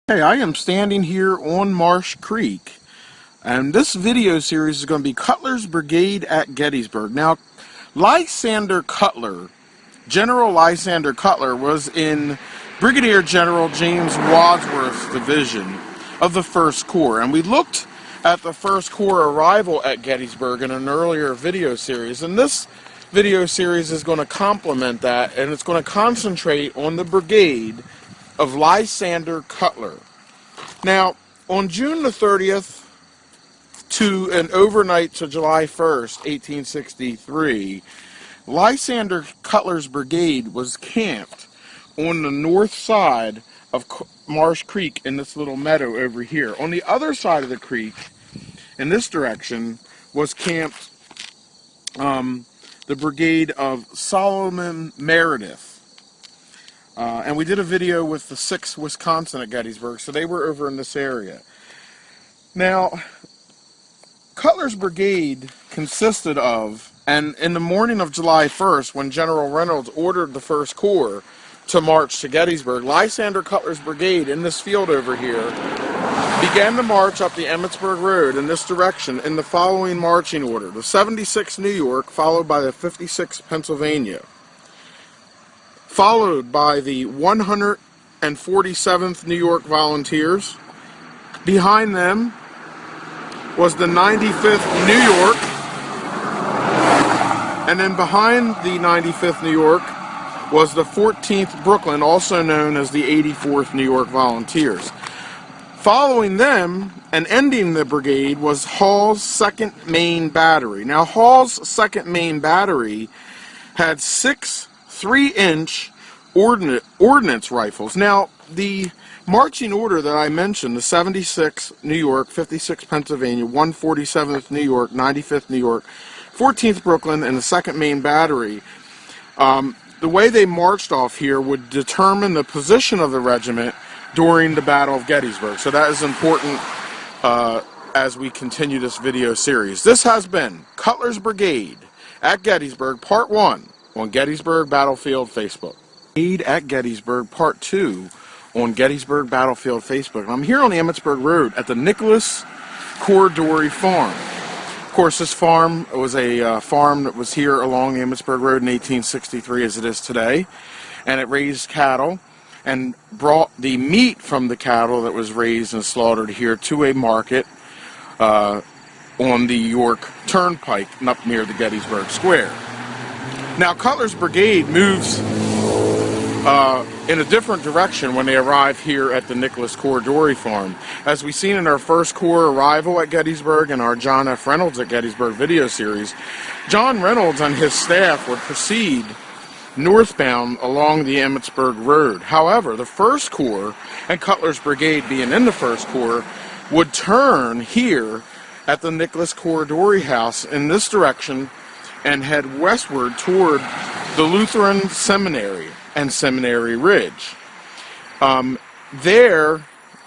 Hey, I am standing here on Marsh Creek, and this video series is going to be Cutler's Brigade at Gettysburg. Now, Lysander Cutler, General Lysander Cutler, was in Brigadier General James Wadsworth's division of the 1st Corps, and we looked at the 1st Corps arrival at Gettysburg in an earlier video series, and this video series is going to complement that, and it's going to concentrate on the brigade of Lysander Cutler. Now, on June the 30th to an overnight to July 1st, 1863, Lysander Cutler's brigade was camped on the north side of Marsh Creek in this little meadow over here. On the other side of the creek, in this direction, was camped the brigade of Solomon Meredith. And we did a video with the 6th Wisconsin at Gettysburg, so they were over in this area. Now, Cutler's brigade consisted of, and in the morning of July 1st, when General Reynolds ordered the 1st Corps to march to Gettysburg, Lysander Cutler's brigade in this field over here began the march up the Emmitsburg Road in this direction in the following marching order: the 76th New York, followed by the 56th Pennsylvania, followed by the 147th New York Volunteers. Behind them was the 95th New York, and then behind the 95th New York was the 14th Brooklyn, also known as the 84th New York Volunteers. Following them and ending the brigade was Hall's 2nd Maine Battery. Now, Hall's 2nd Maine Battery had 6 3-inch ordnance rifles. Now, the marching order that I mentioned, the 76th New York, 56th Pennsylvania, 147th New York, 95th New York, 14th Brooklyn, and the 2nd Maine Battery, the way they marched off here would determine the position of the regiment during the Battle of Gettysburg. So that is important as we continue this video series. This has been Cutler's Brigade at Gettysburg, Part 1. On Gettysburg Battlefield Facebook. Brigade at Gettysburg, Part 2 on Gettysburg Battlefield Facebook. And I'm here on the Emmitsburg Road at the Nicholas Corridori Farm. Of course, this farm was a farm that was here along the Emmitsburg Road in 1863 as it is today. And it raised cattle and brought the meat from the cattle that was raised and slaughtered here to a market on the York Turnpike up near the Gettysburg Square. Now, Cutler's brigade moves in a different direction when they arrive here at the Nicholas Corridori Farm. As we've seen in our 1st Corps arrival at Gettysburg and our John F. Reynolds at Gettysburg video series, John Reynolds and his staff would proceed northbound along the Emmitsburg Road. However, the 1st Corps, and Cutler's brigade being in the 1st Corps, would turn here at the Nicholas Corridori House in this direction and head westward toward the Lutheran Seminary and Seminary Ridge. There,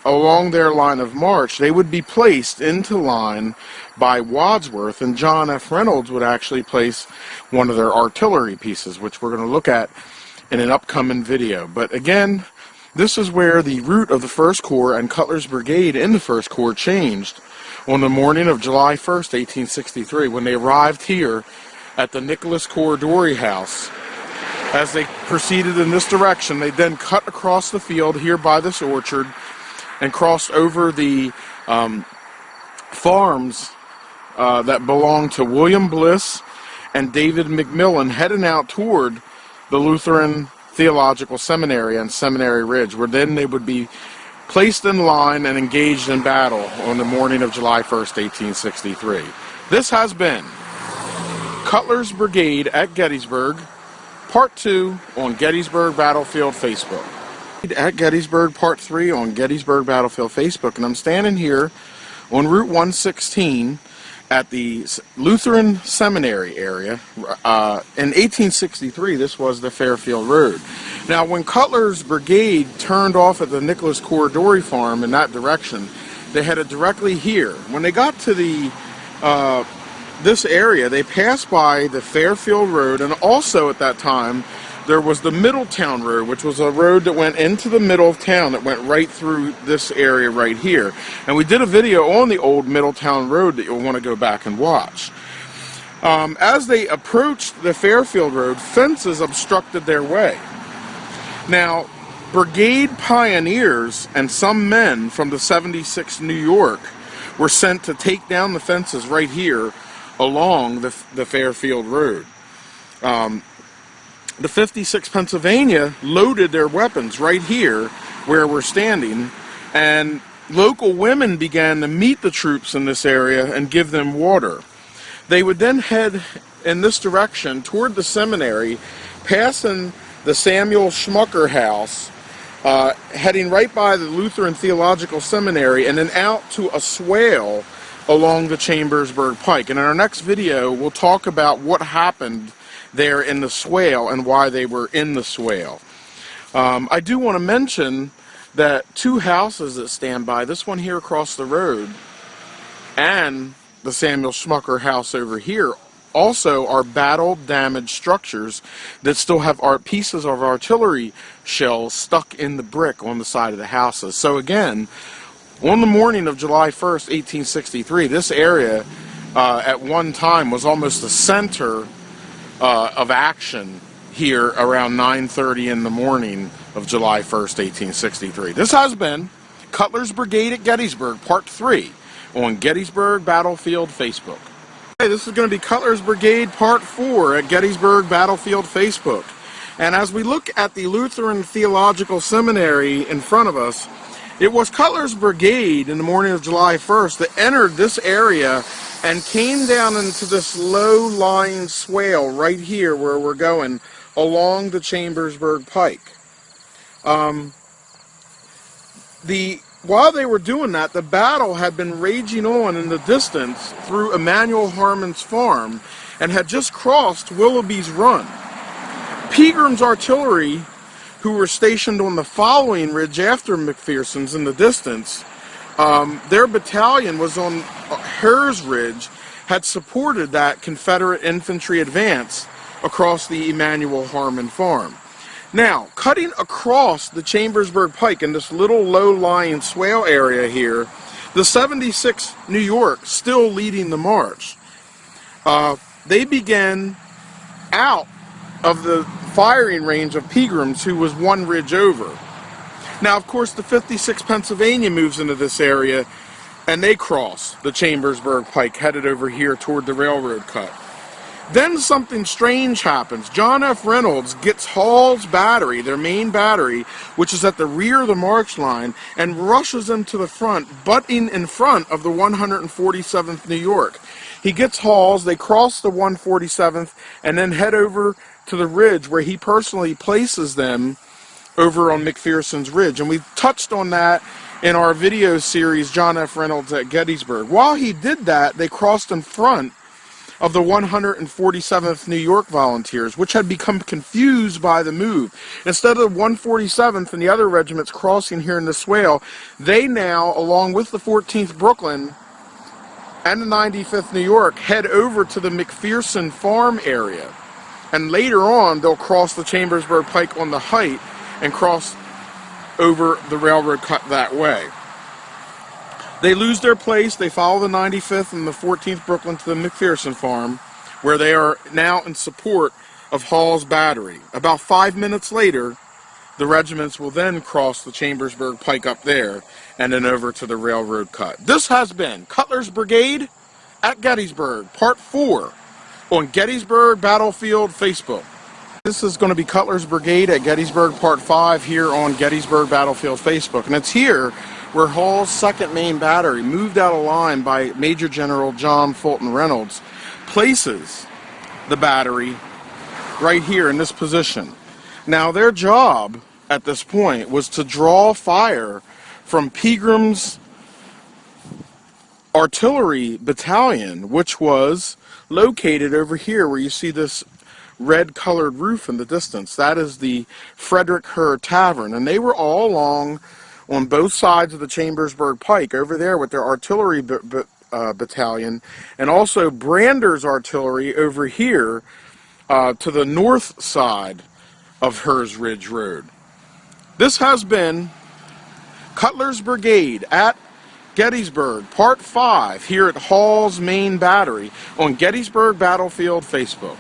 along their line of march, they would be placed into line by Wadsworth, and John F. Reynolds would actually place one of their artillery pieces, which we're going to look at in an upcoming video. But again, this is where the route of the 1st Corps and Cutler's brigade in the 1st Corps changed on the morning of July 1st, 1863, when they arrived here at the Nicholas Corridori House. As they proceeded in this direction, they then cut across the field here by this orchard and crossed over the farms that belonged to William Bliss and David McMillan, heading out toward the Lutheran Theological Seminary and Seminary Ridge, where then they would be placed in line and engaged in battle on the morning of July 1st, 1863. This has been Cutler's Brigade at Gettysburg, Part 2 on Gettysburg Battlefield Facebook. At Gettysburg, Part 3 on Gettysburg Battlefield Facebook, and I'm standing here on Route 116 at the Lutheran Seminary area. In 1863, this was the Fairfield Road. Now, when Cutler's brigade turned off at the Nicholas Corridori Farm in that direction, they headed directly here. When they got to the this area, they passed by the Fairfield Road, and also at that time there was the Middletown Road, which was a road that went into the middle of town that went right through this area right here. And we did a video on the old Middletown Road that you'll want to go back and watch. As they approached the Fairfield Road, fences obstructed their way. Now, Brigade pioneers and some men from the 76th New York were sent to take down the fences right here along the Fairfield Road. The 56th Pennsylvania loaded their weapons right here where we're standing, and local women began to meet the troops in this area and give them water. They would then head in this direction toward the seminary, passing the Samuel Schmucker House, heading right by the Lutheran Theological Seminary, and then out to a swale along the Chambersburg Pike. And in our next video, we'll talk about what happened there in the swale and why they were in the swale. I do want to mention that two houses that stand by, this one here across the road and the Samuel Schmucker house over here, also are battle-damaged structures that still have pieces of artillery shells stuck in the brick on the side of the houses. So again, on the morning of July 1st, 1863, this area at one time was almost the center of action here around 9:30 in the morning of July 1st, 1863. This has been Cutler's Brigade at Gettysburg, Part 3, on Gettysburg Battlefield Facebook. Hey, this is going to be Cutler's Brigade Part 4 at Gettysburg Battlefield Facebook. And as we look at the Lutheran Theological Seminary in front of us, it was Cutler's Brigade in the morning of July 1st that entered this area and came down into this low-lying swale right here where we're going along the Chambersburg Pike. While they were doing that, the battle had been raging on in the distance through Emanuel Harmon's farm and had just crossed Willoughby's Run. Pegram's artillery, who were stationed on the following ridge after McPherson's in the distance, their battalion was on Hare's Ridge, had supported that Confederate infantry advance across the Emanuel Harmon farm. Now, cutting across the Chambersburg Pike in this little low-lying swale area here, the 76th New York still leading the march. They began out of the firing range of Pegram's, who was one ridge over. Now, of course, the 56th Pennsylvania moves into this area, and they cross the Chambersburg Pike, headed over here toward the railroad cut. Then something strange happens. John F. Reynolds gets Hall's battery, their main battery, which is at the rear of the march line, and rushes them to the front, butting in front of the 147th New York. He gets Hall's, they cross the 147th, and then head over to the ridge where he personally places them over on McPherson's Ridge. And we've touched on that in our video series, John F. Reynolds at Gettysburg. While he did that, they crossed in front of the 147th New York Volunteers, which had become confused by the move. Instead of the 147th and the other regiments crossing here in the swale, they now, along with the 14th Brooklyn and the 95th New York, head over to the McPherson farm area. And later on, they'll cross the Chambersburg Pike on the height and cross over the railroad cut that way. They lose their place. They follow the 95th and the 14th Brooklyn to the McPherson farm, where they are now in support of Hall's battery. About 5 minutes later, the regiments will then cross the Chambersburg Pike up there and then over to the railroad cut. This has been Cutler's Brigade at Gettysburg, Part 4, on Gettysburg Battlefield Facebook. This is going to be Cutler's Brigade at Gettysburg, Part 5, here on Gettysburg Battlefield Facebook. And it's here where Hall's 2nd Maine Battery, moved out of line by Major General John Fulton Reynolds, places the battery right here in this position. Now, their job at this point was to draw fire from Pegram's artillery battalion, which was located over here where you see this red colored roof in the distance. That is the Frederick Herr Tavern, and they were all along on both sides of the Chambersburg Pike over there with their artillery battalion, and also Brander's artillery over here to the north side of Hers Ridge Road. This has been Cutler's Brigade at Gettysburg, Part 5, here at Hall's Main Battery on Gettysburg Battlefield Facebook.